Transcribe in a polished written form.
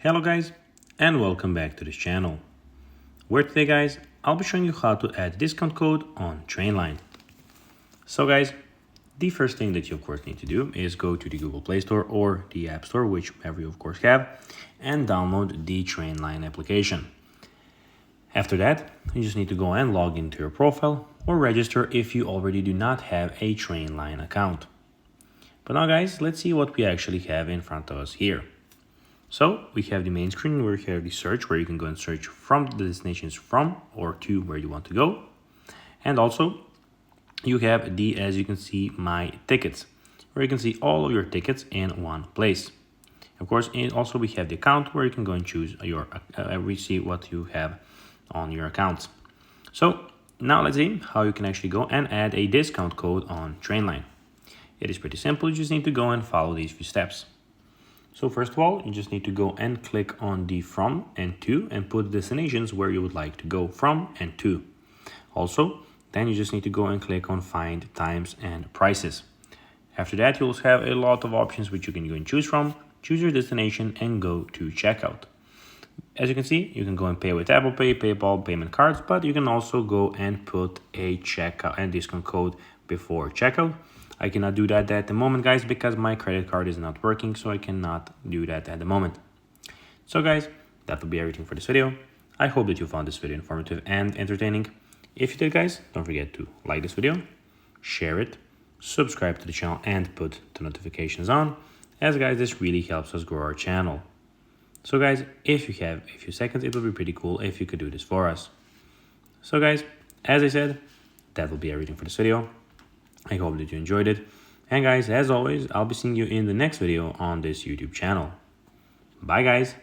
Hello guys, and welcome back to this channel, where today guys, I'll be showing you how to add discount code on Trainline. So guys, the first thing that you of course need to do is go to the Google Play Store or the App Store, whichever you of course have, and download the Trainline application. After that, you just need to go and log into your profile or register if you already do not have a Trainline account. But now guys, let's see what we actually have in front of us here. So we have the main screen where you have the search, where you can go and search from the destinations from or to where you want to go. And also you have the, as you can see, my tickets, where you can see all of your tickets in one place. Of course, and also we have the account where you can go and choose your, see what you have on your accounts. So now let's see how you can actually go and add a discount code on Trainline. It is pretty simple. You just need to go and follow these few steps. So first of all, you just need to go and click on the from and to and put destinations where you would like to go from and to. Also, then you just need to go and click on find times and prices. After that, you'll have a lot of options which you can go and choose from, choose your destination and go to checkout. As you can see, you can go and pay with Apple Pay, PayPal, payment cards, but you can also go and put a checkout and discount code before checkout. I cannot do that at the moment, guys, because my credit card is not working, so I cannot do that at the moment. So guys, that will be everything for this video. I hope that you found this video informative and entertaining. If you did, guys, don't forget to like this video, share it, subscribe to the channel and put the notifications on, as guys, this really helps us grow our channel. So guys, if you have a few seconds, it would be pretty cool if you could do this for us. So guys, as I said, that will be everything for this video. I hope that you enjoyed it. And guys, as always, I'll be seeing you in the next video on this YouTube channel. Bye guys.